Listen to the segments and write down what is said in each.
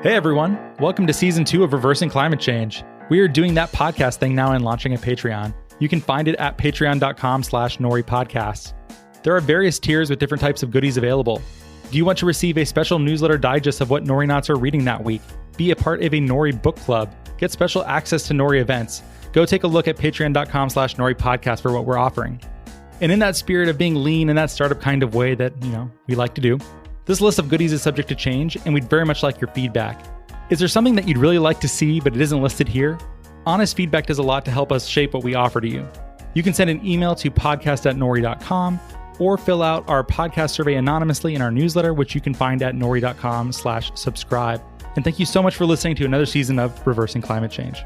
Hey everyone, welcome to Season 2 of Reversing Climate Change. We are doing that podcast thing now and launching a Patreon. You can find it at patreon.com/noripodcasts. There are various tiers with different types of goodies available. Do you want to receive a special newsletter digest of what Nori Knots are reading that week? Be a part of a Nori book club. Get special access to Nori events. Go take a look at patreon.com/noripodcast for what we're offering. And in that spirit of being lean in that startup kind of way that, we like to do, this list of goodies is subject to change, and we'd very much like your feedback. Is there something that you'd really like to see, but it isn't listed here? Honest feedback does a lot to help us shape what we offer to you. You can send an email to podcast@nori.com or fill out our podcast survey anonymously in our newsletter, which you can find at nori.com/subscribe. And thank you so much for listening to another season of Reversing Climate Change.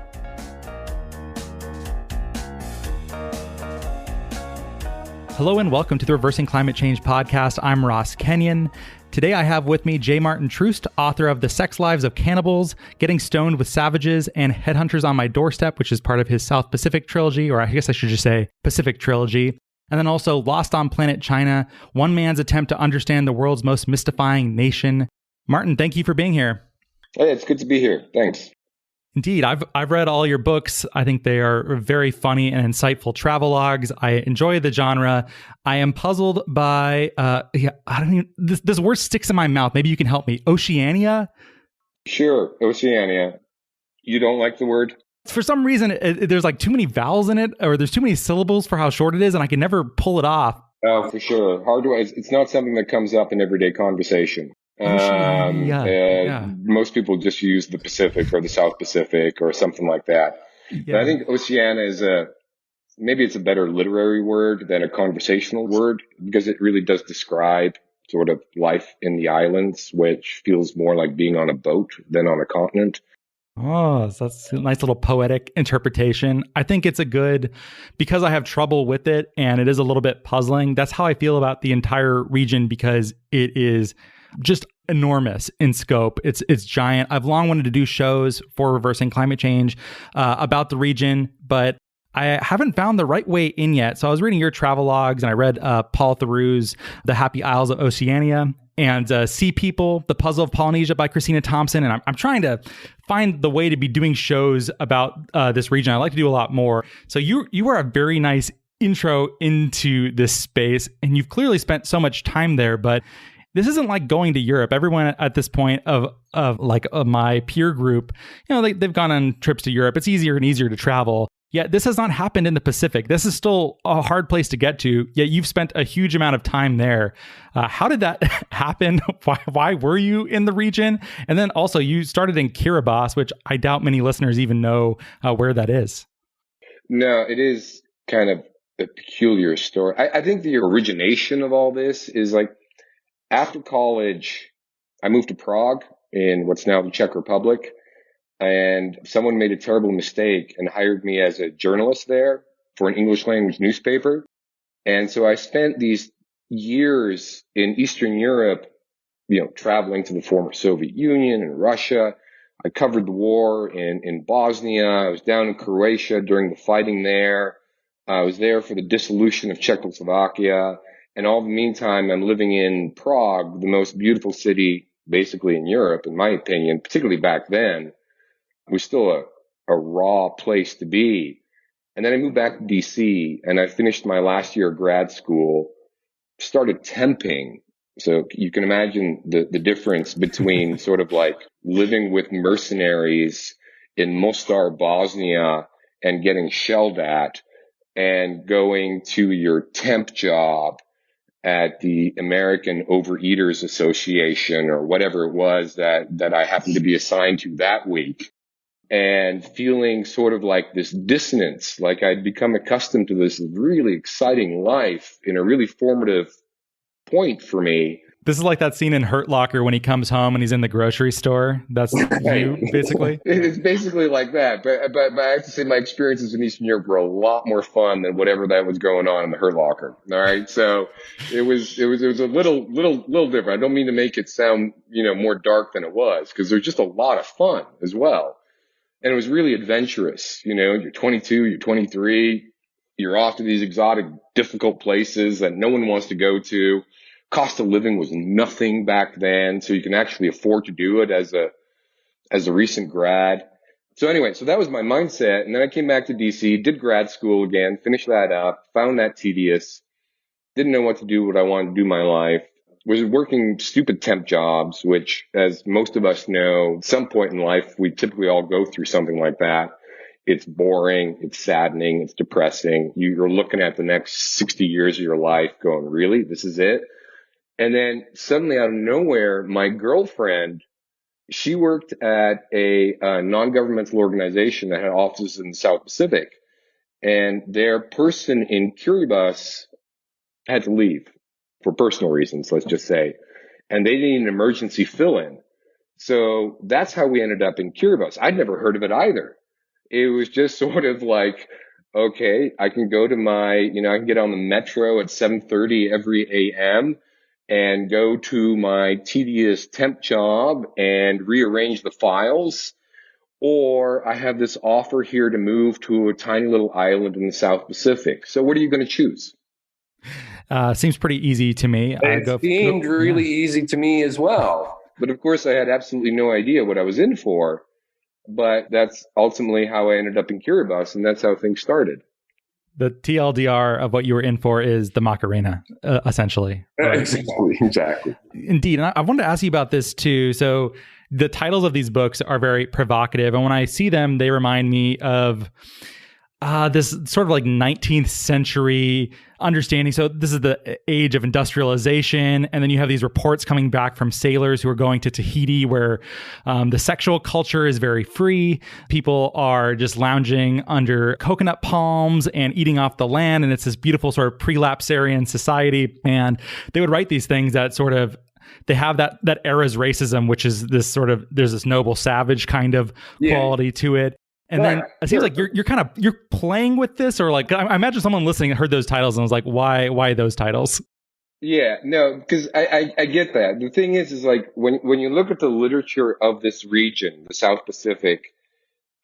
Hello and welcome to the Reversing Climate Change podcast. I'm Ross Kenyon. Today I have with me Maarten Troost, author of the Sex Lives of Cannibals, Getting Stoned with Savages and Headhunters on My Doorstep, which is part of his South Pacific trilogy, or I guess I should just say Pacific trilogy. And then also Lost on Planet China, one man's attempt to understand the world's most mystifying nation. Maarten, thank you for being here. Hey, it's good to be here. Thanks. Indeed. I've read all your books. I think they are very funny and insightful travelogues. I enjoy the genre. I am puzzled by, this word sticks in my mouth. Maybe you can help me. Oceania? Sure. Oceania. You don't like the word? For some reason, there's like too many vowels in it, or there's too many syllables for how short it is, and I can never pull it off. Oh, for sure. It's not something that comes up in everyday conversation. Most people just use the Pacific or the South Pacific or something like that. Yeah. But I think Oceania is maybe it's a better literary word than a conversational word, because it really does describe sort of life in the islands, which feels more like being on a boat than on a continent. Oh, so that's a nice little poetic interpretation. I think it's because I have trouble with it and it is a little bit puzzling. That's how I feel about the entire region, because it is just enormous in scope. It's giant. I've long wanted to do shows for Reversing Climate Change about the region, but I haven't found the right way in yet. So I was reading your travelogues and I read Paul Theroux's The Happy Isles of Oceania and Sea People, The Puzzle of Polynesia by Christina Thompson. And I'm trying to find the way to be doing shows about this region. I like to do a lot more. So you are a very nice intro into this space, and you've clearly spent so much time there, but this isn't like going to Europe. Everyone at this point of my peer group, they've gone on trips to Europe. It's easier and easier to travel. Yet this has not happened in the Pacific. This is still a hard place to get to, yet you've spent a huge amount of time there. How did that happen? Why were you in the region? And then also you started in Kiribati, which I doubt many listeners even know where that is. No, it is kind of a peculiar story. I think the origination of all this is like, after college, I moved to Prague in what's now the Czech Republic, and someone made a terrible mistake and hired me as a journalist there for an English language newspaper. And so I spent these years in Eastern Europe, traveling to the former Soviet Union and Russia. I covered the war in Bosnia. I was down in Croatia during the fighting there. I was there for the dissolution of Czechoslovakia. And all the meantime, I'm living in Prague, the most beautiful city basically in Europe, in my opinion, particularly back then. It was still a raw place to be. And then I moved back to DC, and I finished my last year of grad school, started temping. So you can imagine the difference between sort of like living with mercenaries in Mostar, Bosnia, and getting shelled at, and going to your temp job at the American Overeaters Association or whatever it was that I happened to be assigned to that week, and feeling sort of like this dissonance, like I'd become accustomed to this really exciting life in a really formative point for me. This is like that scene in Hurt Locker when he comes home and he's in the grocery store. That's you, basically. It's basically like that. But I have to say my experiences in Eastern Europe were a lot more fun than whatever that was going on in the Hurt Locker. All right. So it was a little different. I don't mean to make it sound, more dark than it was, because there's just a lot of fun as well. And it was really adventurous. You're 22, you're 23, you're off to these exotic, difficult places that no one wants to go to. Cost of living was nothing back then, so you can actually afford to do it as a as a recent grad. So anyway, so that was my mindset. And then I came back to DC, did grad school again, finished that up, found that tedious, didn't know what to do, what I wanted to do in my life. Was working stupid temp jobs, which, as most of us know, at some point in life, we typically all go through something like that. It's boring, it's saddening, it's depressing. You're looking at the next 60 years of your life going, really? This is it? And then suddenly out of nowhere, my girlfriend, she worked at a non-governmental organization that had offices in the South Pacific. And their person in Kiribati had to leave for personal reasons, let's just say. And they needed an emergency fill-in. So that's how we ended up in Kiribati. I'd never heard of it either. It was just sort of like, okay, I can go to I can get on the metro at 7:30 every AM and go to my tedious temp job and rearrange the files. Or I have this offer here to move to a tiny little island in the South Pacific. So what are you going to choose? Seems pretty easy to me. It seemed really easy to me as well. But of course, I had absolutely no idea what I was in for. But that's ultimately how I ended up in Kiribati, and that's how things started. The TLDR of what you were in for is the Macarena, essentially. Right? Exactly. Indeed. And I wanted to ask you about this too. So the titles of these books are very provocative. And when I see them, they remind me of this sort of like 19th century understanding. So this is the age of industrialization. And then you have these reports coming back from sailors who are going to Tahiti where the sexual culture is very free. People are just lounging under coconut palms and eating off the land. And it's this beautiful sort of prelapsarian society. And they would write these things that sort of they have that era's racism, which is this sort of, there's this noble savage kind of quality to it. And then it seems like you're playing with this, or like, I imagine someone listening heard those titles and was like, why those titles? Yeah, no, because I get that. The thing is like when you look at the literature of this region, the South Pacific,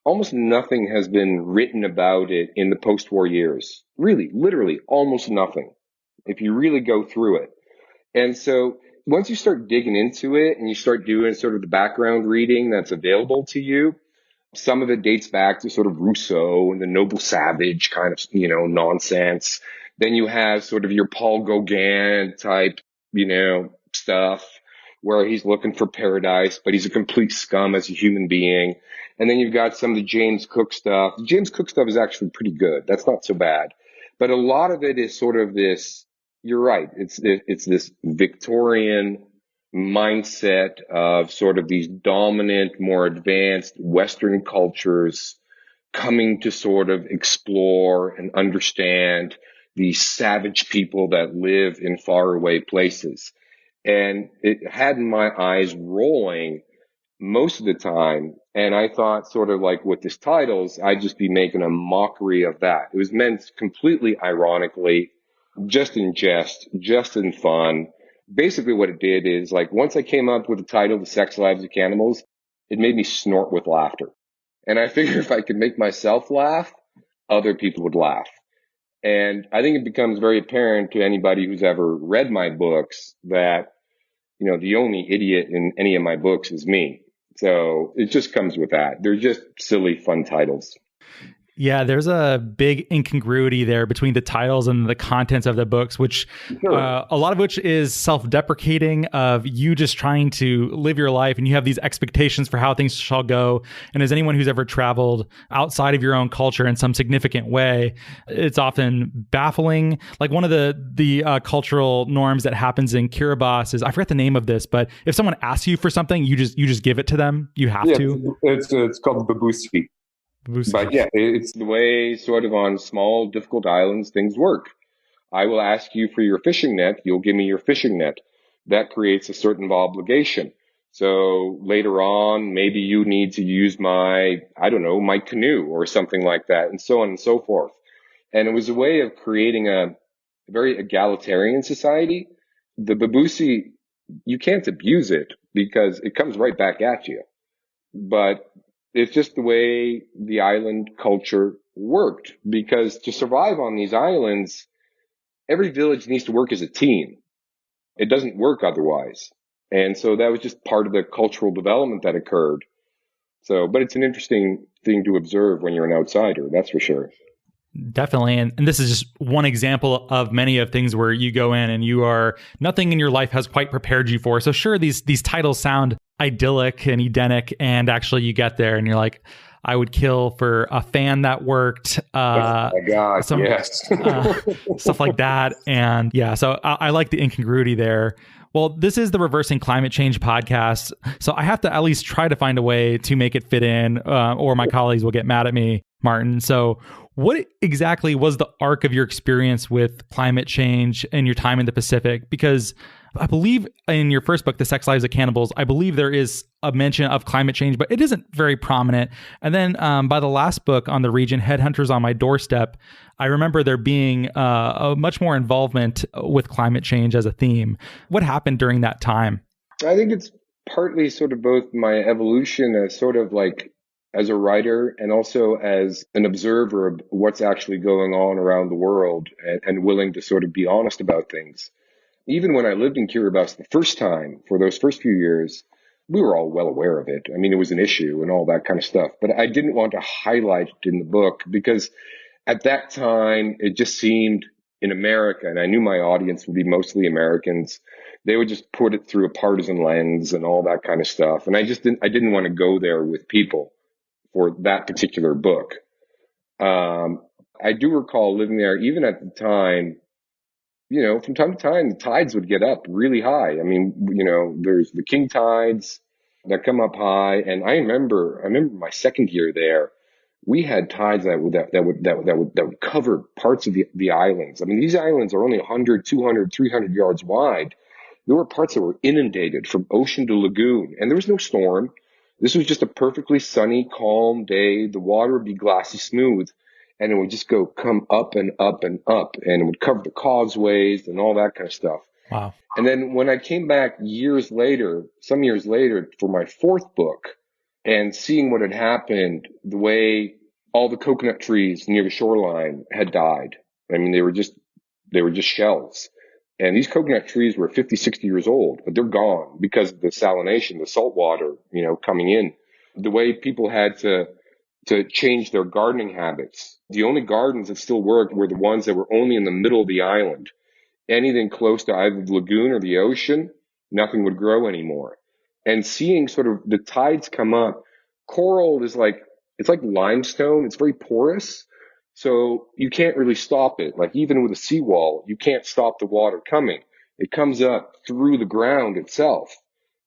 almost nothing has been written about it in the post-war years. Really, literally, almost nothing, if you really go through it. And so once you start digging into it and you start doing sort of the background reading that's available to you, some of it dates back to sort of Rousseau and the noble savage kind of, nonsense. Then you have sort of your Paul Gauguin type, stuff where he's looking for paradise, but he's a complete scum as a human being. And then you've got some of the James Cook stuff. The James Cook stuff is actually pretty good. That's not so bad. But a lot of it is sort of this, you're right. It's this Victorian mindset of sort of these dominant, more advanced Western cultures coming to sort of explore and understand these savage people that live in faraway places. And it had my eyes rolling most of the time. And I thought sort of like with this titles, I'd just be making a mockery of that. It was meant completely ironically, just in jest, just in fun. Basically what it did is like once I came up with the title, The Sex Lives of Cannibals, it made me snort with laughter. And I figured if I could make myself laugh, other people would laugh. And I think it becomes very apparent to anybody who's ever read my books that, the only idiot in any of my books is me. So it just comes with that. They're just silly, fun titles. Yeah, there's a big incongruity there between the titles and the contents of the books, which a lot of which is self-deprecating of you just trying to live your life and you have these expectations for how things shall go. And as anyone who's ever traveled outside of your own culture in some significant way, it's often baffling. Like one of the cultural norms that happens in Kiribati is, I forget the name of this, but if someone asks you for something, you just give it to them. You have to. It's called babuski. But yeah, it's the way sort of on small, difficult islands things work. I will ask you for your fishing net. You'll give me your fishing net. That creates a certain obligation. So later on, maybe you need to use my canoe or something like that, and so on and so forth. And it was a way of creating a very egalitarian society. The babusi, you can't abuse it because it comes right back at you. But it's just the way the island culture worked, because to survive on these islands, every village needs to work as a team. It doesn't work otherwise. And so that was just part of the cultural development that occurred. So, but it's an interesting thing to observe when you're an outsider, that's for sure. Definitely. And this is just one example of many of things where you go in and nothing in your life has quite prepared you for. So sure, these titles sound idyllic and Edenic, and actually you get there and you're like, I would kill for a fan that worked. Oh my God, yes. Stuff like that. And yeah, so I like the incongruity there. Well, this is the Reversing Climate Change podcast, so I have to at least try to find a way to make it fit in, or my colleagues will get mad at me, Maarten. So what exactly was the arc of your experience with climate change and your time in the Pacific? Because I believe in your first book, The Sex Lives of Cannibals, I believe there is a mention of climate change, but it isn't very prominent. And then by the last book on the region, Headhunters on My Doorstep, I remember there being a much more involvement with climate change as a theme. What happened during that time? I think it's partly sort of both my evolution as sort of like as a writer and also as an observer of what's actually going on around the world and willing to sort of be honest about things. Even when I lived in Kiribati the first time, for those first few years, we were all well aware of it. I mean, it was an issue and all that kind of stuff. But I didn't want to highlight it in the book because at that time, it just seemed in America, and I knew my audience would be mostly Americans, they would just put it through a partisan lens and all that kind of stuff. And I didn't want to go there with people for that particular book. I do recall living there, even at the time, you know, from time to time, the tides would get up really high. I mean, you know, there's the king tides that come up high. And I remember my second year there, we had tides that would cover parts of the islands. I mean, these islands are only 100, 200, 300 yards wide. There were parts that were inundated from ocean to lagoon, and there was no storm. This was just a perfectly sunny, calm day. The water would be glassy smooth, and it would just come up and up and up, and it would cover the causeways and all that kind of stuff. Wow. And then when I came back some years later, for my fourth book, and seeing what had happened, the way all the coconut trees near the shoreline had died. I mean, they were just shells. And these coconut trees were 50, 60 years old, but they're gone because of the salination, the salt water, you know, coming in. The way people had to change their gardening habits. The only gardens that still worked were the ones that were only in the middle of the island. Anything close to either the lagoon or the ocean, nothing would grow anymore. And seeing sort of the tides come up, coral it's like limestone. It's very porous. So you can't really stop it. Like even with a seawall, you can't stop the water coming. It comes up through the ground itself.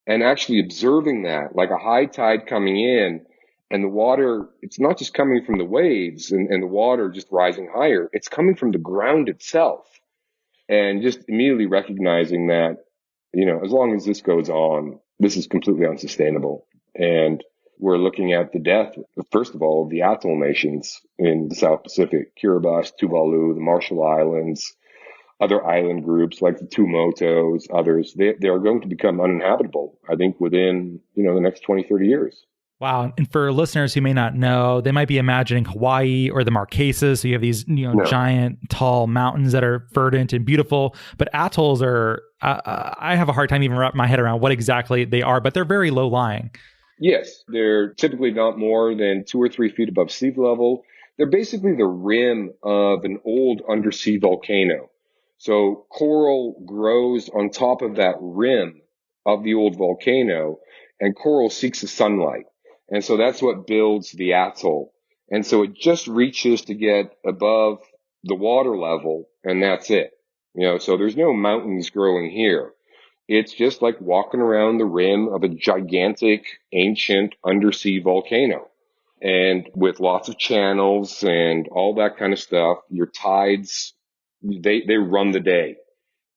And actually observing that, like a high tide coming in, and the water, it's not just coming from the waves and the water just rising higher. It's coming from the ground itself. And just immediately recognizing that, you know, as long as this goes on, this is completely unsustainable. And we're looking at the death, first of all, of the atoll nations in the South Pacific, Kiribati, Tuvalu, the Marshall Islands, other island groups like the Tuamotus, others. They are going to become uninhabitable, I think, within, you know, the next 20, 30 years. Wow. And for listeners who may not know, they might be imagining Hawaii or the Marquesas. So you have these, you know, giant, tall mountains that are verdant and beautiful. But atolls are, I have a hard time even wrapping my head around what exactly they are, but they're very low lying. Yes. They're typically not more than 2 or 3 feet above sea level. They're basically the rim of an old undersea volcano. So coral grows on top of that rim of the old volcano, and coral seeks the sunlight. And so that's what builds the atoll. And so it just reaches to get above the water level, and that's it. You know, so there's no mountains growing here. It's just like walking around the rim of a gigantic, ancient undersea volcano. And with lots of channels and all that kind of stuff, your tides, they run the day.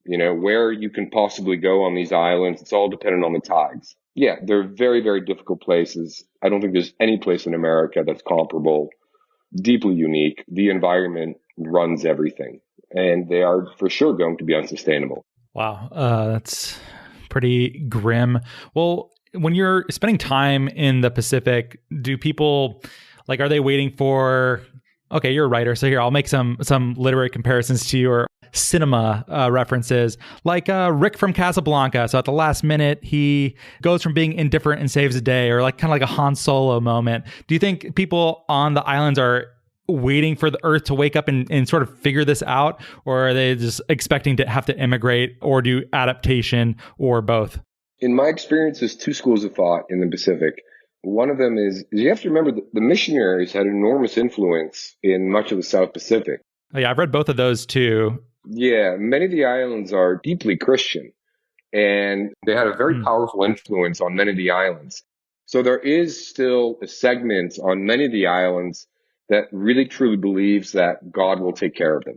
You know, where you can possibly go on these islands, it's all dependent on the tides. Yeah, they're very, very difficult places. I don't think there's any place in America that's comparable, deeply unique. The environment runs everything, and they are for sure going to be unsustainable. Wow, that's pretty grim. Well, when you're spending time in the Pacific, do people, like, are they waiting for, okay, you're a writer, so here, I'll make some literary comparisons to you, or cinema references, like Rick from Casablanca. So at the last minute, he goes from being indifferent and saves the day, or like kind of like a Han Solo moment. Do you think people on the islands are waiting for the Earth to wake up and sort of figure this out, or are they just expecting to have to immigrate or do adaptation, or both? In my experience, there's two schools of thought in the Pacific. One of them is you have to remember that the missionaries had enormous influence in much of the South Pacific. Oh, yeah, I've read both of those too. Yeah, many of the islands are deeply Christian, and they had a very powerful influence on many of the islands. So there is still a segment on many of the islands that really truly believes that God will take care of them.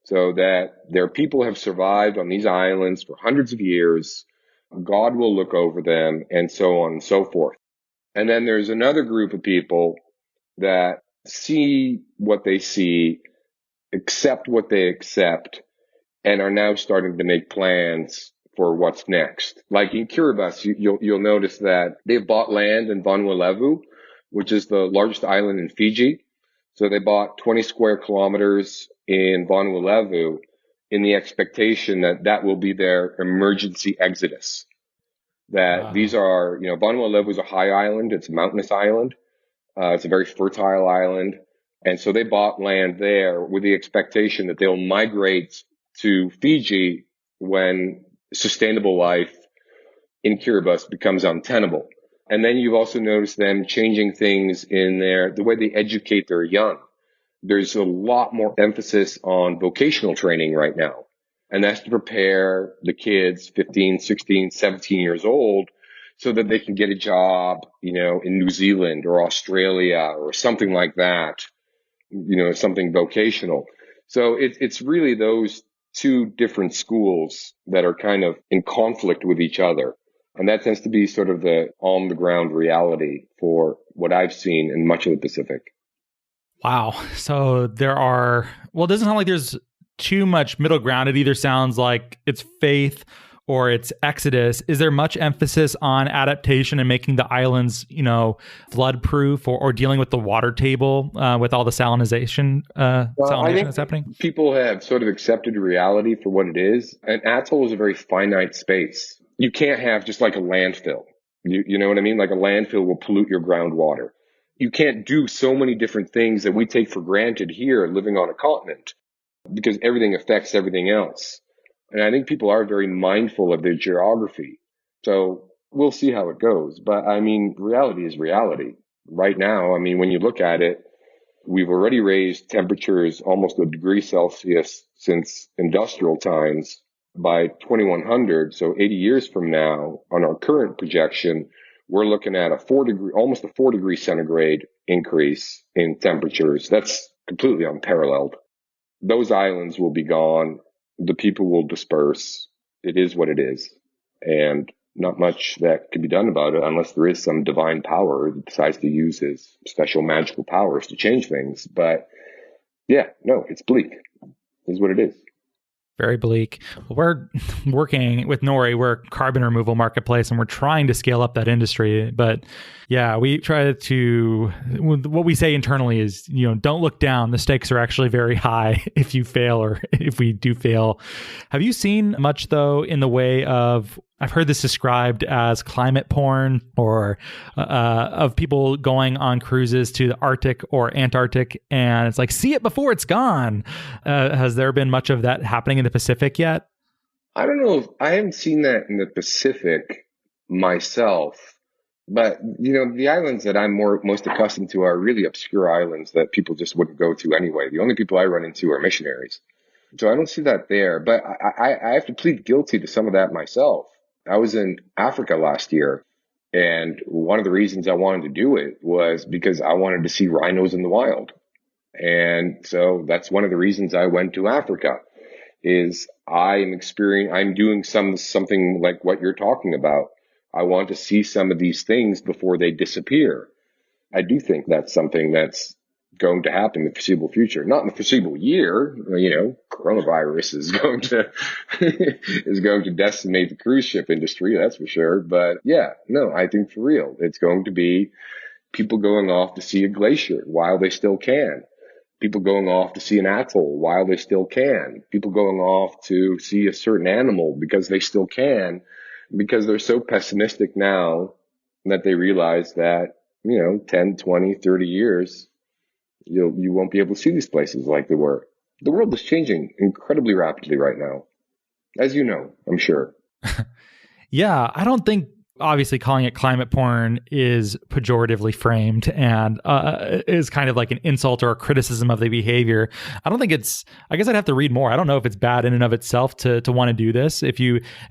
So that their people have survived on these islands for hundreds of years. God will look over them, and so on and so forth. And then there's another group of people that see what they see, accept what they accept, and are now starting to make plans for what's next. Like in Kiribati, you'll notice that they've bought land in Vanuatu, which is the largest island in Fiji. So they bought 20 square kilometers in Vanuatu in the expectation that that will be their emergency exodus. That these are, Vanuatu is a high island. It's a mountainous island. It's a very fertile island. And so they bought land there with the expectation that they'll migrate to Fiji when sustainable life in Kiribati becomes untenable. And then you've also noticed them changing things in the way they educate their young. There's a lot more emphasis on vocational training right now. And that's to prepare the kids 15, 16, 17 years old so that they can get a job, in New Zealand or Australia or something like that, something vocational. So it's really those two different schools that are kind of in conflict with each other. And that tends to be sort of the on the ground reality for what I've seen in much of the Pacific. Wow. So it doesn't sound like there's too much middle ground. It either sounds like it's faith or it's exodus. Is there much emphasis on adaptation and making the islands, flood proof or dealing with the water table with all the salinization that's happening? People have sort of accepted reality for what it is. An atoll is a very finite space. You can't have just like a landfill. You know what I mean? Like a landfill will pollute your groundwater. You can't do so many different things that we take for granted here living on a continent because everything affects everything else. And I think people are very mindful of their geography. So we'll see how it goes. But reality is reality. Right now, when you look at it, we've already raised temperatures almost a degree Celsius since industrial times. By 2100, so 80 years from now, on our current projection, we're looking at almost a 4 degree centigrade increase in temperatures. That's completely unparalleled. Those islands will be gone. The people will disperse. It is what it is. And not much that can be done about it unless there is some divine power that decides to use his special magical powers to change things. But yeah, no, it's bleak. It is what it is. Very bleak. We're working with Nori. We're a carbon removal marketplace, and we're trying to scale up that industry. But yeah, we try to, what we say internally is, don't look down. The stakes are actually very high if you fail or if we do fail. Have you seen much, though, in the way of, I've heard this described as climate porn or of people going on cruises to the Arctic or Antarctic, and it's like, see it before it's gone. Has there been much of that happening in the Pacific yet? I don't know. I haven't seen that in the Pacific myself, but the islands that I'm most accustomed to are really obscure islands that people just wouldn't go to anyway. The only people I run into are missionaries. So I don't see that there, but I have to plead guilty to some of that myself. I was in Africa last year, and one of the reasons I wanted to do it was because I wanted to see rhinos in the wild. And so that's one of the reasons I went to Africa is I'm doing something like what you're talking about. I want to see some of these things before they disappear. I do think that's something that's going to happen in the foreseeable future. Not in the foreseeable year. Coronavirus is going to decimate the cruise ship industry, that's for sure. But yeah, no, I think for real, it's going to be people going off to see a glacier while they still can. People going off to see an atoll while they still can. People going off to see a certain animal because they still can, because they're so pessimistic now that they realize that, 10, 20, 30 years, you won't be able to see these places like they were. The world is changing incredibly rapidly right now, as you know, I'm sure. Yeah, I don't think obviously calling it climate porn is pejoratively framed and is kind of like an insult or a criticism of the behavior. I don't think I guess I'd have to read more. I don't know if it's bad in and of itself to want to do this.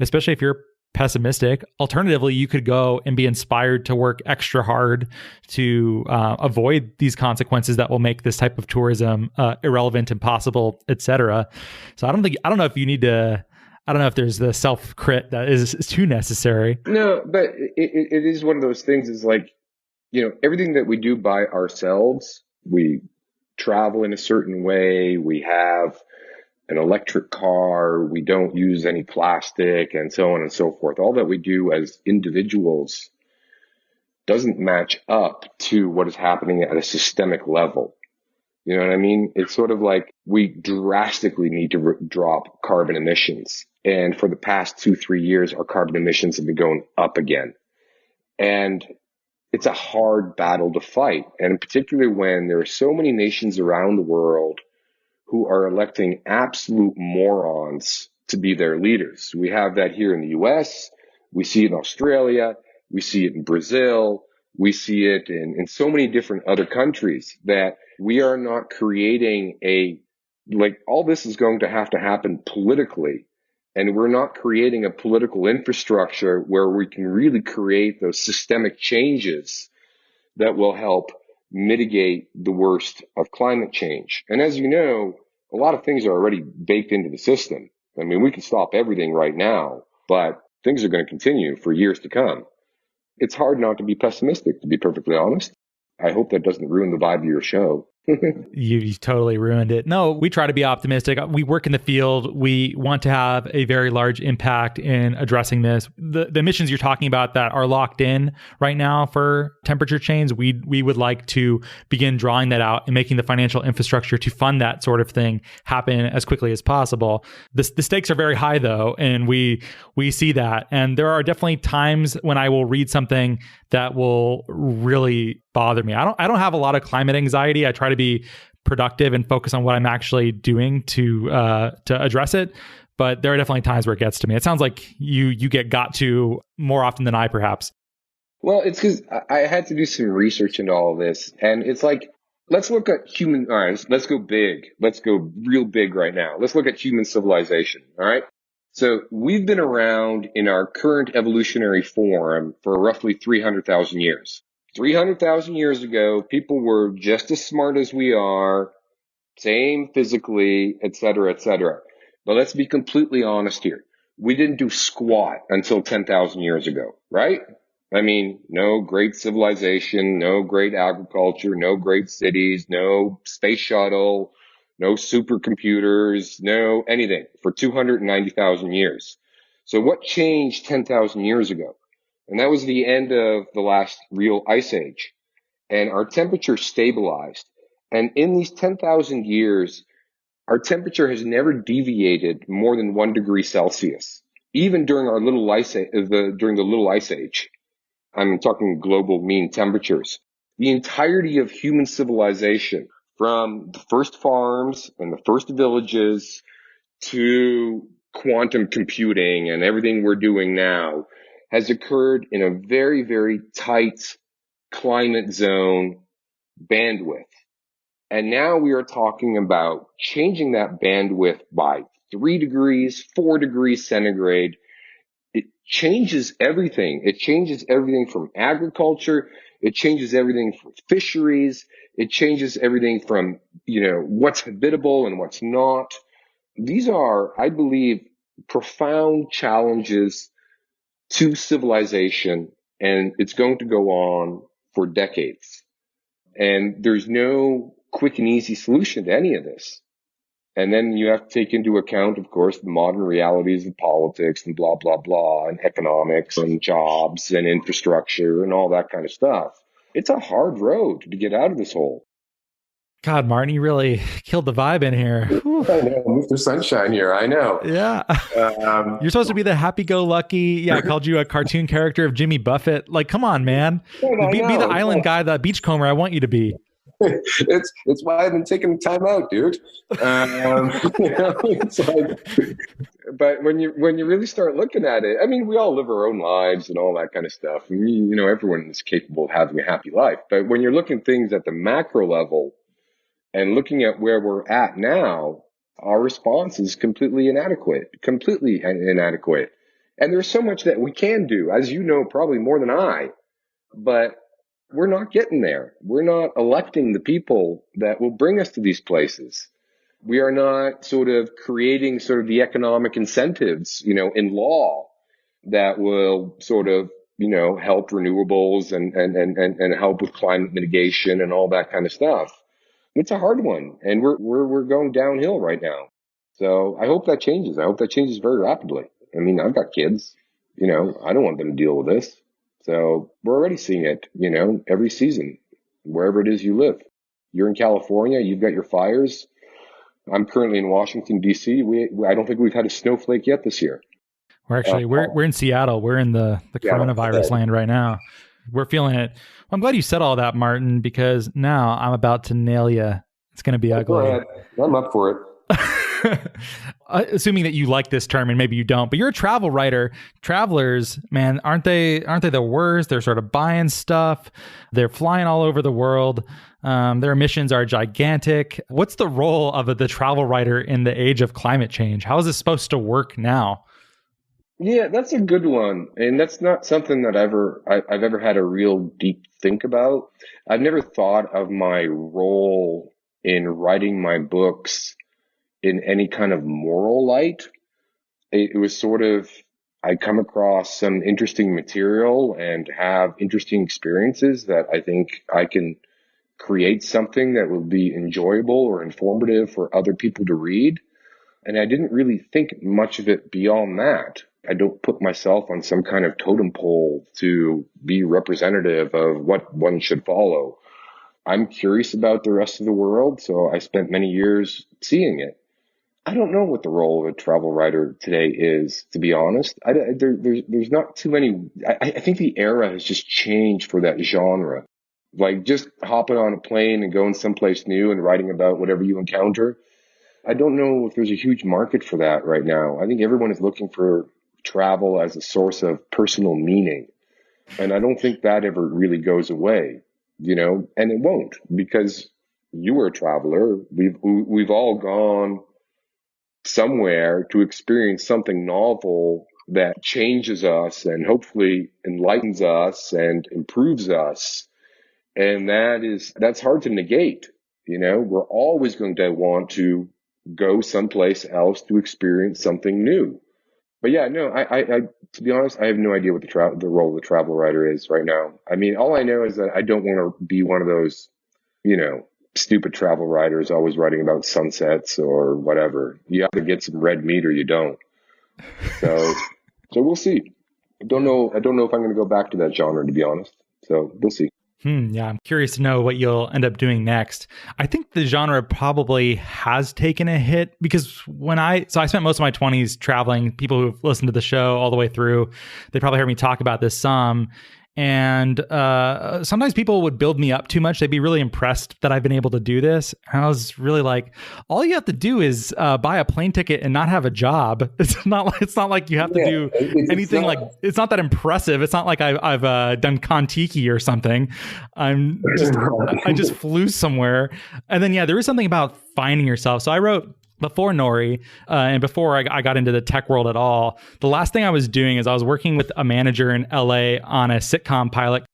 Especially if you're pessimistic. Alternatively, you could go and be inspired to work extra hard to avoid these consequences that will make this type of tourism irrelevant, impossible, etc. So I don't know if you need to. I don't know if there's the self-crit that is too necessary. No, but it is one of those things is like, everything that we do by ourselves, we travel in a certain way, we have an electric car, we don't use any plastic, and so on and so forth. All that we do as individuals doesn't match up to what is happening at a systemic level. You know what I mean? It's sort of like we drastically need to drop carbon emissions. And for the past 2-3 years, our carbon emissions have been going up again. And it's a hard battle to fight. And particularly when there are so many nations around the world who are electing absolute morons to be their leaders. We have that here in the US. We see it in Australia. We see it in Brazil. We see it in so many different other countries that we are not creating all this is going to happen politically. And we're not creating a political infrastructure where we can really create those systemic changes that will help mitigate the worst of climate change. And as you know, a lot of things are already baked into the system. I mean, we can stop everything right now, but things are going to continue for years to come. It's hard not to be pessimistic, to be perfectly honest. I hope that doesn't ruin the vibe of your show. You totally ruined it. No, we try to be optimistic. We work in the field. We want to have a very large impact in addressing this. The emissions you're talking about that are locked in right now for temperature change, we would like to begin drawing that out and making the financial infrastructure to fund that sort of thing happen as quickly as possible. The stakes are very high though, and we see that. And there are definitely times when I will read something that will really bother me. I don't have a lot of climate anxiety. I try to be productive and focus on what I'm actually doing to address it. But there are definitely times where it gets to me. It sounds like you got to more often than I, perhaps. Well, it's because I had to do some research into all of this, and it's like, let's look at all right, let's go big. Let's go real big right now. Let's look at human civilization. All right. So we've been around in our current evolutionary form for roughly 300,000 years. 300,000 years ago, people were just as smart as we are, same physically, et cetera, et cetera. But let's be completely honest here. We didn't do squat until 10,000 years ago, right? I mean, no great civilization, no great agriculture, no great cities, no space shuttle, no supercomputers, no anything for 290,000 years. So what changed 10,000 years ago? And that was the end of the last real ice age. And our temperature stabilized. And in these 10,000 years, our temperature has never deviated more than 1 degree Celsius, even during our little during the little ice age. I'm talking global mean temperatures. The entirety of human civilization, from the first farms and the first villages to quantum computing and everything we're doing now, has occurred in a very, very tight climate zone bandwidth. And now we are talking about changing that bandwidth by 3 degrees, 4 degrees centigrade. It changes everything. It changes everything from agriculture. It changes everything from fisheries. It changes everything from, what's habitable and what's not. These are, I believe, profound challenges to civilization, and it's going to go on for decades. And there's no quick and easy solution to any of this. And then you have to take into account, of course, the modern realities of politics and blah, blah, blah, and economics and jobs and infrastructure and all that kind of stuff. It's a hard road to get out of this hole. God, Maarten, you really killed the vibe in here. Whew. I know, Mr. Sunshine here. I know. Yeah. You're supposed to be the happy-go-lucky. Yeah, I called you a cartoon character of Jimmy Buffett. Like, come on, man. Be the island guy, the beachcomber I want you to be. It's why I've been taking time out, dude. It's like, but when you really start looking at it, I mean, we all live our own lives and all that kind of stuff. And everyone is capable of having a happy life. But when you're looking at things at the macro level and looking at where we're at now, our response is completely inadequate. And there's so much that we can do, as you know, probably more than I, but we're not getting there. We're not electing the people that will bring us to these places. We are not sort of creating sort of the economic incentives, in law that will sort of, help renewables and help with climate mitigation and all that kind of stuff. It's a hard one, and we're going downhill right now. So I hope that changes. I hope that changes very rapidly. I mean, I've got kids, I don't want them to deal with this. So we're already seeing it, every season, wherever it is you live. You're in California, you've got your fires. I'm currently in Washington, D.C. I don't think we've had a snowflake yet this year. We're in Seattle. We're in the coronavirus land right now. We're feeling it. Well, I'm glad you said all that, Maarten, because now I'm about to nail you. It's going to be ugly. Go ahead. I'm up for it. Assuming that you like this term, and maybe you don't, but you're a travel writer. Travelers, man, aren't they the worst? They're sort of buying stuff. They're flying all over the world. Their emissions are gigantic. What's the role of the travel writer in the age of climate change? How is this supposed to work now? Yeah, that's a good one. And that's not something that I've ever had a real deep think about. I've never thought of my role in writing my books in any kind of moral light. It was sort of, I come across some interesting material and have interesting experiences that I think I can create something that will be enjoyable or informative for other people to read. And I didn't really think much of it beyond that. I don't put myself on some kind of totem pole to be representative of what one should follow. I'm curious about the rest of the world, so I spent many years seeing it. I don't know what the role of a travel writer today is, to be honest. There's not too many. I think the era has just changed for that genre. Like just hopping on a plane and going someplace new and writing about whatever you encounter. I don't know if there's a huge market for that right now. I think everyone is looking for travel as a source of personal meaning. And I don't think that ever really goes away, and it won't, because you were a traveler. We've all gone somewhere to experience something novel that changes us and hopefully enlightens us and improves us. And that's hard to negate. We're always going to want to go someplace else to experience something new. But yeah, no, I to be honest, I have no idea what the role of the travel writer is right now. I mean, all I know is that I don't want to be one of those, stupid travel writers always writing about sunsets or whatever. You either get some red meat or you don't. So we'll see. I don't know if I'm going to go back to that genre, to be honest. So we'll see. Yeah, I'm curious to know what you'll end up doing next. I think the genre probably has taken a hit because I spent most of my 20s traveling. People who've listened to the show all the way through, they probably heard me talk about this some. And sometimes people would build me up too much. They'd be really impressed that I've been able to do this. And I was really like, all you have to do is buy a plane ticket and not have a job. It's not like you have to do anything. It's not that impressive. It's not like I've done Kon-Tiki or something. I just flew somewhere. And then, there is something about finding yourself. So I wrote before Nori, and before I got into the tech world at all, the last thing I was doing is I was working with a manager in LA on a sitcom pilot.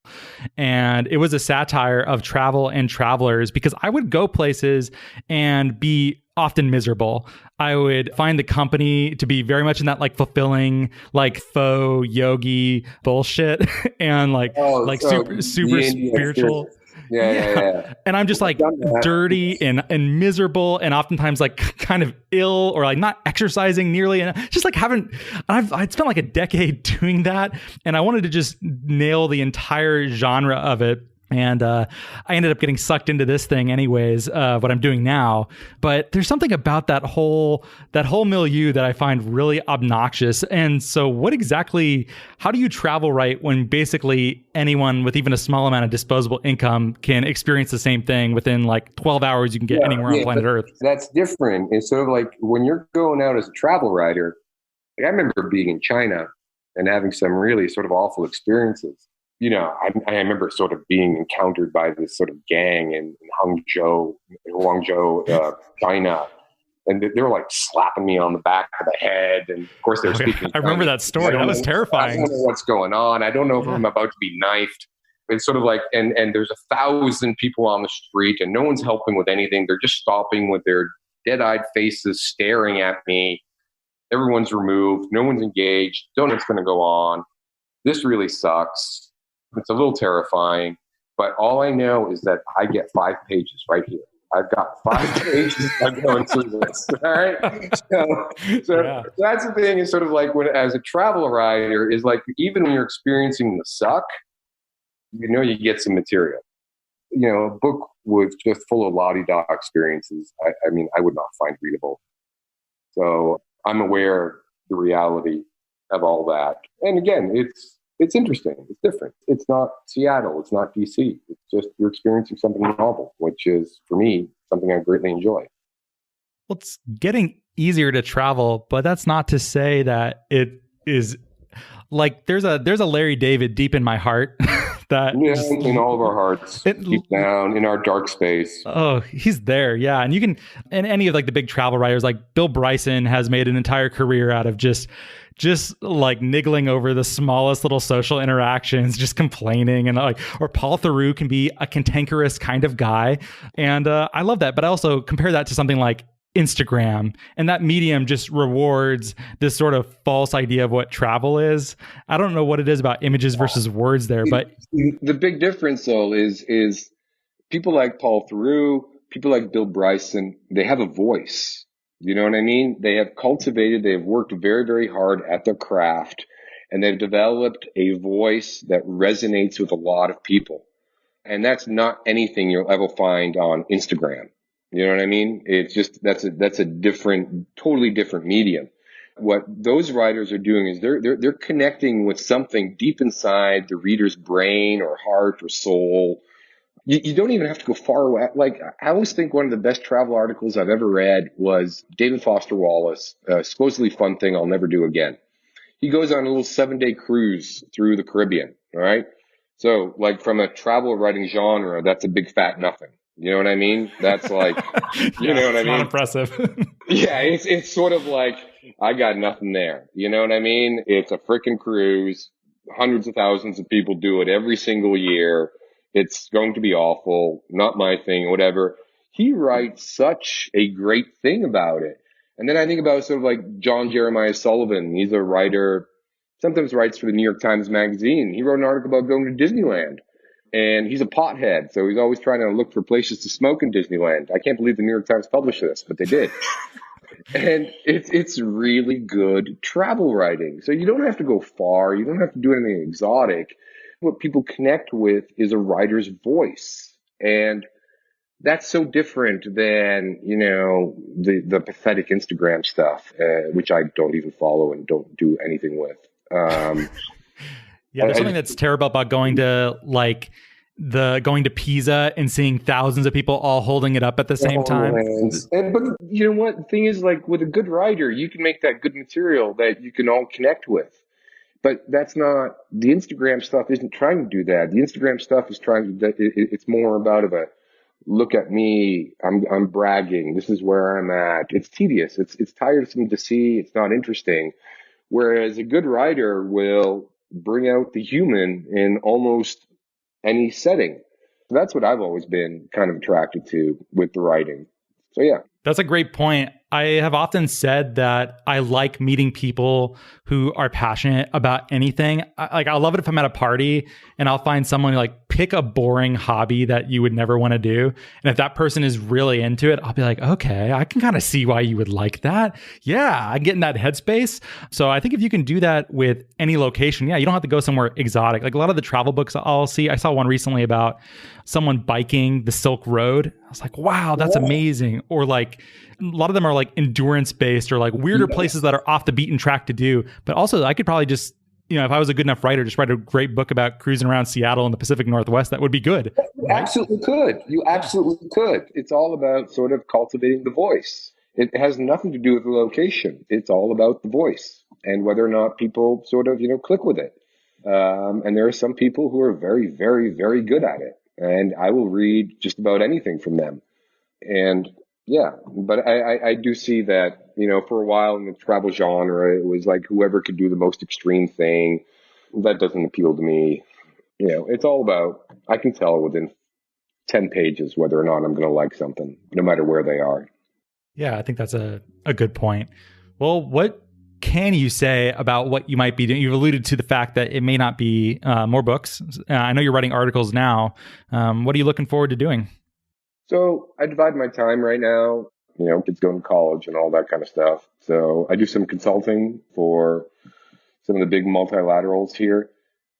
And it was a satire of travel and travelers because I would go places and be often miserable. I would find the company to be very much in that fulfilling, faux yogi bullshit and super spiritual. Yeah. And I'm just dirty and miserable and oftentimes kind of ill or not exercising nearly. And just I'd spent a decade doing that. And I wanted to just nail the entire genre of it. And I ended up getting sucked into this thing anyways, what I'm doing now. But there's something about that whole milieu that I find really obnoxious. And so how do you travel right when basically anyone with even a small amount of disposable income can experience the same thing within like 12 hours you can get anywhere on planet Earth? That's different. It's sort of like when you're going out as a travel writer, like I remember being in China and having some really sort of awful experiences. I remember sort of being encountered by this sort of gang in Guangzhou, China. And they were like slapping me on the back of the head. And of course, they were speaking. I remember that story. That was terrifying. I don't know what's going on. I don't know if I'm about to be knifed. It's sort of like, and there's 1,000 people on the street and no one's helping with anything. They're just stopping with their dead-eyed faces staring at me. Everyone's removed. No one's engaged. Don't know what's going to go on. This really sucks. It's a little terrifying, but all I know is that I get 5 pages right here. I've got 5 pages of going through this. All right. So that's the thing is sort of like when, as a travel writer, is like, even when you're experiencing the suck, you get some material. A book with just full of la-di-da experiences, I mean, I would not find readable. So I'm aware of the reality of all that. And again, it's interesting. It's different. It's not Seattle. It's not DC. It's just you're experiencing something novel, which is, for me, something I greatly enjoy. Well, it's getting easier to travel, but that's not to say that it is like there's a Larry David deep in my heart. In all of our hearts, deep down in our dark space. Oh, he's there. Yeah. And and any of like the big travel writers, like Bill Bryson has made an entire career out of just like niggling over the smallest little social interactions, just complaining, and or Paul Theroux can be a cantankerous kind of guy. And I love that. But I also compare that to something like Instagram, and that medium just rewards this sort of false idea of what travel is. I don't know what it is about images versus words there, but the big difference though is people like Paul Theroux, people like Bill Bryson, they have a voice. You know what I mean? They have worked very, very hard at their craft, and they've developed a voice that resonates with a lot of people. And that's not anything you'll ever find on Instagram. You know what I mean? It's just, that's a different, totally different medium. What those writers are doing is they're connecting with something deep inside the reader's brain or heart or soul. You don't even have to go far away. Like, I always think one of the best travel articles I've ever read was David Foster Wallace, a supposedly fun thing I'll never do again. He goes on a little 7-day cruise through the Caribbean. All right. So like from a travel writing genre, that's a big fat nothing. You know what I mean? That's like, you know what I mean? Not impressive. Yeah, it's sort of like, I got nothing there. You know what I mean? It's a freaking cruise. Hundreds of thousands of people do it every single year. It's going to be awful. Not my thing, whatever. He writes such a great thing about it. And then I think about sort of like John Jeremiah Sullivan. He's a writer, sometimes writes for the New York Times Magazine. He wrote an article about going to Disneyland. And he's a pothead, so he's always trying to look for places to smoke in Disneyland. I can't believe the New York Times published this, but they did. And it's really good travel writing. So you don't have to go far. You don't have to do anything exotic. What people connect with is a writer's voice. And that's so different than, the pathetic Instagram stuff, which I don't even follow and don't do anything with. Yeah, there's something that's terrible about going to Pisa and seeing thousands of people all holding it up at the same time. But you know what? The thing is, like with a good writer, you can make that good material that you can all connect with. But that's not, the Instagram stuff isn't trying to do that. The Instagram stuff is it's more about look at me, I'm bragging, this is where I'm at. It's tedious. It's tiresome to see. It's not interesting. Whereas a good writer will bring out the human in almost any setting. So that's what I've always been kind of attracted to with the writing. So yeah. That's a great point. I have often said that I like meeting people who are passionate about anything. I love it if I'm at a party and I'll find someone who pick a boring hobby that you would never want to do. And if that person is really into it, I'll be like, okay, I can kind of see why you would like that. Yeah, I get in that headspace. So I think if you can do that with any location, you don't have to go somewhere exotic. Like a lot of the travel books I'll see, I saw one recently about someone biking the Silk Road. I was like, wow, that's amazing. Or a lot of them are endurance based or weirder places that are off the beaten track to do. But also I could probably just, if I was a good enough writer, just write a great book about cruising around Seattle and the Pacific Northwest. That would be good. You absolutely could. You absolutely could. It's all about sort of cultivating the voice. It has nothing to do with the location. It's all about the voice and whether or not people sort of, click with it. And there are some people who are very, very, very good at it. And I will read just about anything from them. And but I do see that, for a while in the travel genre, it was whoever could do the most extreme thing. That doesn't appeal to me. It's all about, I can tell within 10 pages whether or not I'm going to like something, no matter where they are. Yeah, I think that's a good point. Well, what can you say about what you might be doing? You've alluded to the fact that it may not be more books. I know you're writing articles now. What are you looking forward to doing? So I divide my time right now, kids going to college and all that kind of stuff. So I do some consulting for some of the big multilaterals here,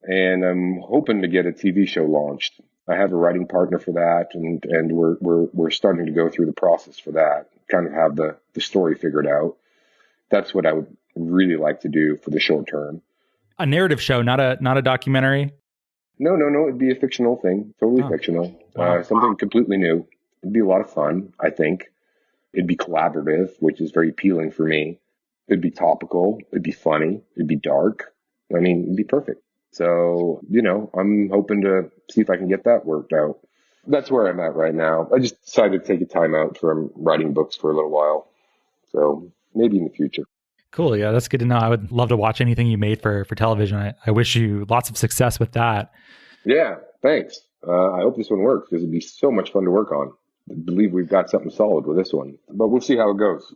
and I'm hoping to get a TV show launched. I have a writing partner for that, and we're starting to go through the process for that, kind of have the story figured out. That's what I would really like to do for the short term. A narrative show, not a documentary? No. It'd be a fictional thing, totally fictional. Wow. Something completely new. It'd be a lot of fun, I think. It'd be collaborative, which is very appealing for me. It'd be topical. It'd be funny. It'd be dark. I mean, it'd be perfect. So, I'm hoping to see if I can get that worked out. That's where I'm at right now. I just decided to take a time out from writing books for a little while. So maybe in the future. Cool. Yeah, that's good to know. I would love to watch anything you made for television. I wish you lots of success with that. Yeah, thanks. I hope this one works because it'd be so much fun to work on. I believe we've got something solid with this one, but we'll see how it goes.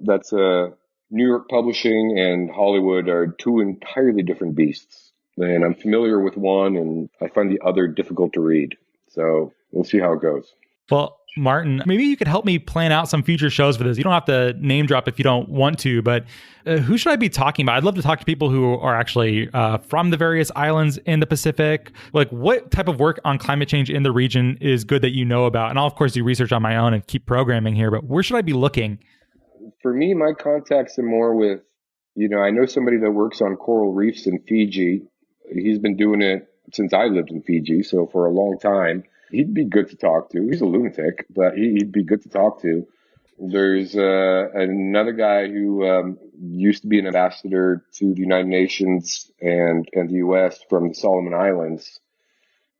That's New York publishing and Hollywood are two entirely different beasts. And I'm familiar with one and I find the other difficult to read. So we'll see how it goes. Well, Maarten, maybe you could help me plan out some future shows for this. You don't have to name drop if you don't want to, but who should I be talking about? I'd love to talk to people who are actually from the various islands in the Pacific. What type of work on climate change in the region is good that you know about? And I'll, of course, do research on my own and keep programming here, but where should I be looking? For me, my contacts are more with, I know somebody that works on coral reefs in Fiji. He's been doing it since I lived in Fiji, so for a long time. He'd be good to talk to. He's a lunatic, but he'd be good to talk to. There's another guy who used to be an ambassador to the United Nations and the U.S. from the Solomon Islands,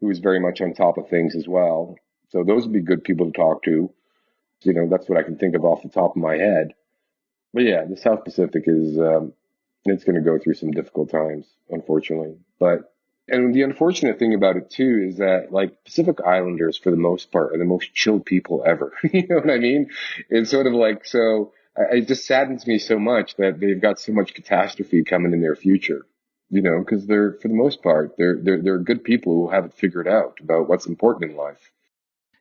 who is very much on top of things as well. So those would be good people to talk to. That's what I can think of off the top of my head. But yeah, the South Pacific is it's going to go through some difficult times, unfortunately. And the unfortunate thing about it, too, is that, Pacific Islanders, for the most part, are the most chill people ever. You know what I mean? It's sort of so it just saddens me so much that they've got so much catastrophe coming in their future, because they're, for the most part, they're good people who have it figured out about what's important in life.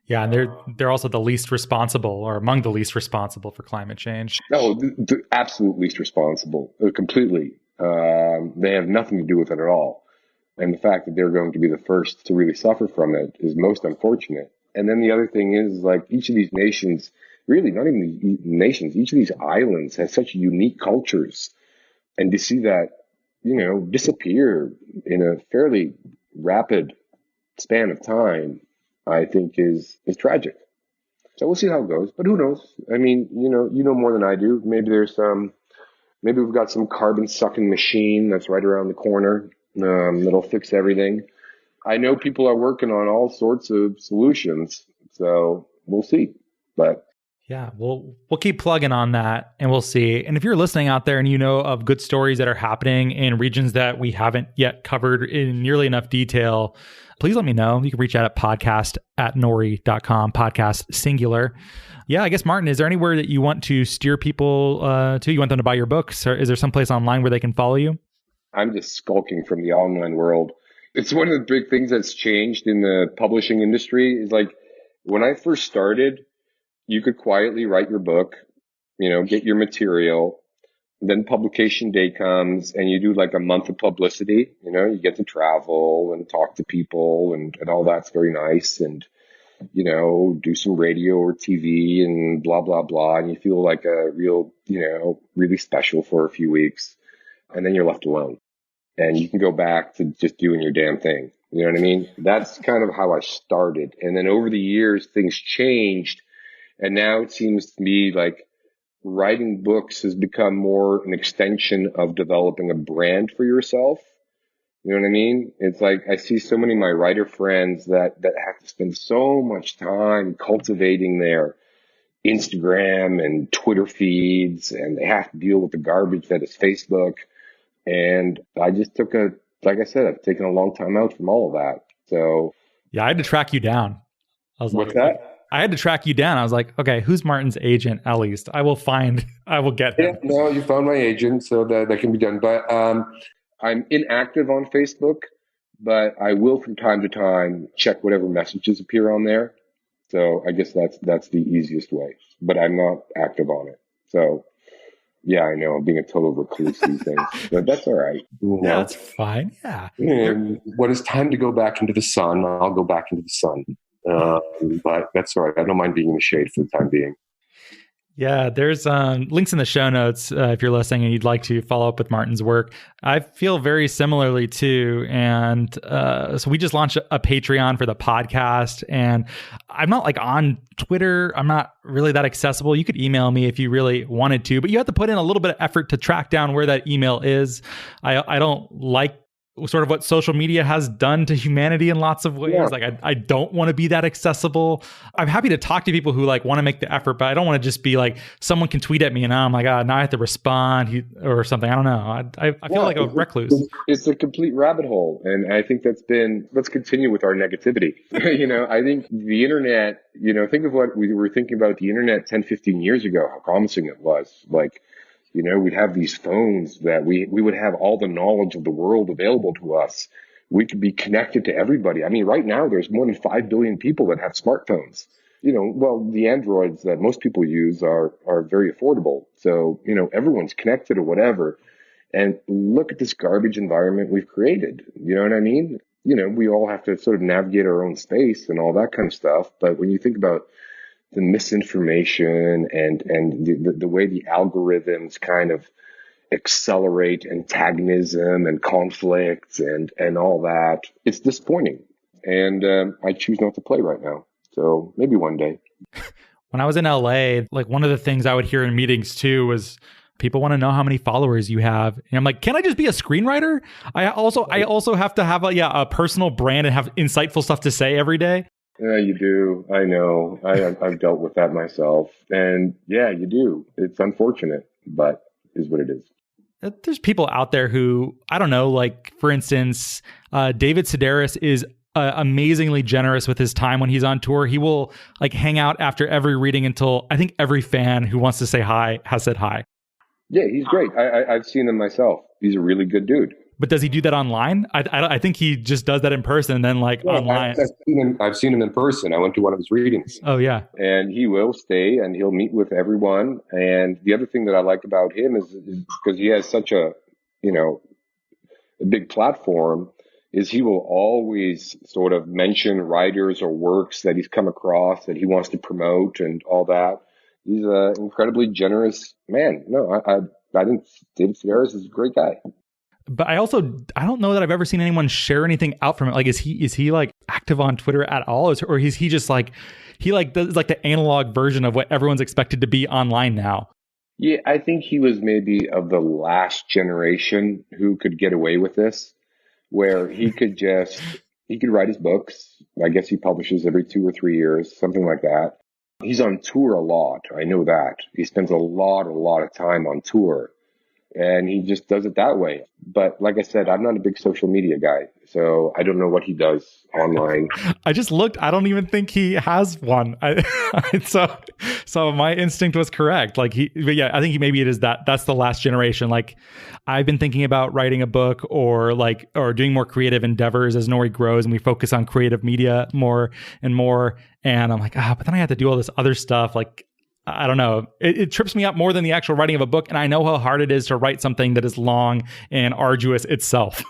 Yeah, and they're also the least responsible or among the least responsible for climate change. No, the absolute least responsible, completely. They have nothing to do with it at all. And the fact that they're going to be the first to really suffer from it is most unfortunate. And then the other thing is, each of these nations, really not even the nations, each of these islands has such unique cultures. And to see that, disappear in a fairly rapid span of time, I think is tragic. So we'll see how it goes. But who knows? I mean, you know more than I do. Maybe maybe we've got some carbon sucking machine that's right around the corner. That'll fix everything. I know people are working on all sorts of solutions, so we'll see. But Yeah, we'll keep plugging on that and we'll see. And if you're listening out there and you know of good stories that are happening in regions that we haven't yet covered in nearly enough detail, please let me know. You can reach out at podcast@nori.com, podcast singular. Yeah, I guess, Maarten, is there anywhere that you want to steer people to? You want them to buy your books? Or is there someplace online where they can follow you? I'm just skulking from the online world. It's one of the big things that's changed in the publishing industry is like when I first started, you could quietly write your book, get your material. Then publication day comes and you do like a month of publicity. You get to travel and talk to people and all that's very nice. And, do some radio or TV and blah, blah, blah. And you feel like a real, really special for a few weeks. And then you're left alone and you can go back to just doing your damn thing. You know what I mean? That's kind of how I started. And then over the years, things changed. And now it seems to me like writing books has become more an extension of developing a brand for yourself. You know what I mean? It's like I see so many of my writer friends that have to spend so much time cultivating their Instagram and Twitter feeds, and they have to deal with the garbage that is Facebook. And I just like I said, I've taken a long time out from all of that. So yeah, I had to track you down. I was what's like, that? I had to track you down. I was like, okay, who's Maarten's agent? At least I will get him. Yeah, no, you found my agent, so that can be done. But I'm inactive on Facebook, but I will from time to time check whatever messages appear on there. So I guess that's the easiest way, but I'm not active on it. So yeah, I know I'm being a total recluse these things, but that's all right. Yeah, that's fine. Yeah. And when it's time to go back into the sun, I'll go back into the sun. But that's all right. I don't mind being in the shade for the time being. Yeah, there's links in the show notes if you're listening and you'd like to follow up with Maarten's work. I feel very similarly too. And so we just launched a Patreon for the podcast. And I'm not like on Twitter. I'm not really that accessible. You could email me if you really wanted to, but you have to put in a little bit of effort to track down where that email is. I don't like sort of what social media has done to humanity in lots of ways. Yeah. Like I don't want to be that accessible. I'm happy to talk to people who like want to make the effort, but I don't want to just be like, someone can tweet at me and I'm like, now I have to respond or something. I don't know. I feel like a recluse. It's a complete rabbit hole. And I think let's continue with our negativity. I think the internet, think of what we were thinking about the internet 10, 15 years ago, how promising it was. Like, we'd have these phones that we would have all the knowledge of the world available to us. We could be connected to everybody. I mean, right now there's more than 5 billion people that have smartphones. The Androids that most people use are very affordable. So, everyone's connected or whatever. And look at this garbage environment we've created. You know what I mean? We all have to sort of navigate our own space and all that kind of stuff. But when you think about the misinformation and the way the algorithms kind of accelerate antagonism and conflicts and all that, it's disappointing. And I choose not to play right now. So maybe one day. When I was in LA, like one of the things I would hear in meetings too was people want to know how many followers you have. And I'm like, can I just be a screenwriter? I also have to have a personal brand and have insightful stuff to say every day. Yeah, you do. I know. I've dealt with that myself. And yeah, you do. It's unfortunate, but it is what it is. There's people out there who, I don't know, like, for instance, David Sedaris is amazingly generous with his time when he's on tour. He will like hang out after every reading until I think every fan who wants to say hi has said hi. Yeah, he's great. I've seen him myself. He's a really good dude. But does he do that online? I think he just does that in person and then online. I've seen him in person. I went to one of his readings. Oh, yeah. And he will stay and he'll meet with everyone. And the other thing that I like about him is because he has such a big platform, is he will always sort of mention writers or works that he's come across that he wants to promote and all that. He's an incredibly generous man. No, I think David Sedaris is a great guy. But I don't know that I've ever seen anyone share anything out from it. Like, is he like active on Twitter at all? Or is he just like, he like does like the analog version of what everyone's expected to be online now? Yeah, I think he was maybe of the last generation who could get away with this, where he could write his books. I guess he publishes every 2 or 3 years, something like that. He's on tour a lot. I know that. He spends a lot of time on tour. And he just does it that way. But like I said, I'm not a big social media guy, so I don't know what he does online. I just looked. I don't even think he has one. So my instinct was correct. But yeah, I think maybe it is that's the last generation. Like, I've been thinking about writing a book or doing more creative endeavors as Nori grows and we focus on creative media more and more. And I'm like, but then I have to do all this other stuff. Like, I don't know. It trips me up more than the actual writing of a book. And I know how hard it is to write something that is long and arduous itself.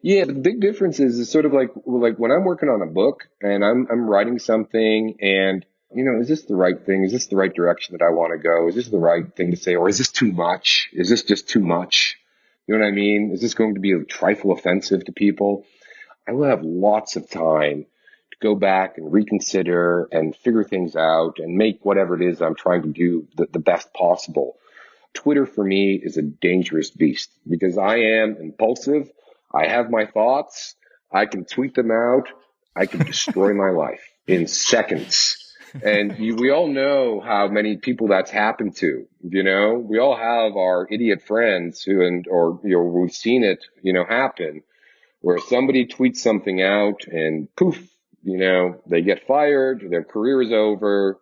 Yeah, the big difference is sort of like when I'm working on a book and I'm writing something and, is this the right thing? Is this the right direction that I want to go? Is this the right thing to say? Or is this too much? Is this just too much? You know what I mean? Is this going to be a trifle offensive to people? I will have lots of time go back and reconsider and figure things out and make whatever it is I'm trying to do the best possible. Twitter for me is a dangerous beast because I am impulsive. I have my thoughts. I can tweet them out. I can destroy my life in seconds. And we all know how many people that's happened to, we all have our idiot friends we've seen it, happen where somebody tweets something out and poof, they get fired, their career is over,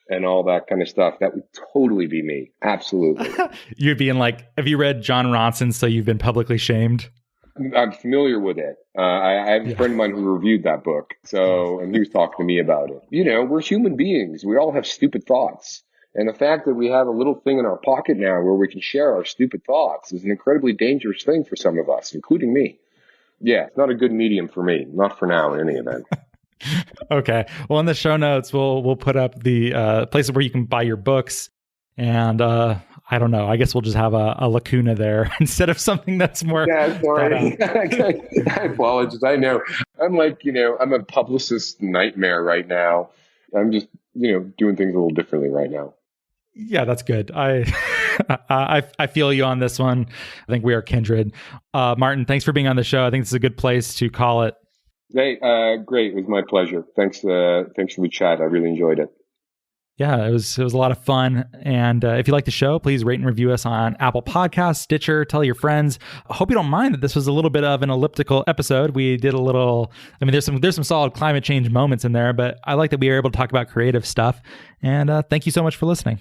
and all that kind of stuff. That would totally be me. Absolutely. You're being like, have you read John Ronson, So You've Been Publicly Shamed? I'm familiar with it. I have a friend of mine who reviewed that book. And he was talking to me about it. We're human beings. We all have stupid thoughts. And the fact that we have a little thing in our pocket now where we can share our stupid thoughts is an incredibly dangerous thing for some of us, including me. Yeah, it's not a good medium for me. Not for now, in any event. Okay. Well, in the show notes, we'll put up the places where you can buy your books. And I don't know. I guess we'll just have a lacuna there instead of something that's more. Yeah, sorry. I apologize. I know. I'm I'm a publicist's nightmare right now. I'm just, doing things a little differently right now. Yeah, that's good. I feel you on this one. I think we are kindred. Maarten, thanks for being on the show. I think this is a good place to call it. Hey, great. It was my pleasure. Thanks for the chat. I really enjoyed it. Yeah, it was a lot of fun. And if you like the show, please rate and review us on Apple Podcasts, Stitcher, tell your friends. I hope you don't mind that this was a little bit of an elliptical episode. We did a little, there's some solid climate change moments in there, but I like that we were able to talk about creative stuff. And thank you so much for listening.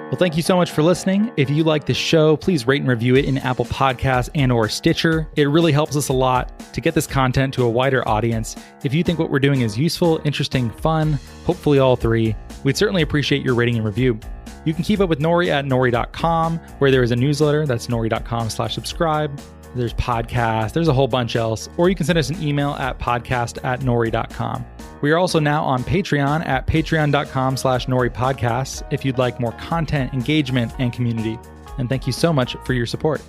Well, thank you so much for listening. If you like the show, please rate and review it in Apple Podcasts and or Stitcher. It really helps us a lot to get this content to a wider audience. If you think what we're doing is useful, interesting, fun, hopefully all three, we'd certainly appreciate your rating and review. You can keep up with Nori at nori.com, where there is a newsletter. That's nori.com/subscribe. There's podcasts, there's a whole bunch else, or you can send us an email at podcast@nori.com. We are also now on Patreon at patreon.com/NoriPodcasts if you'd like more content, engagement, and community. And thank you so much for your support.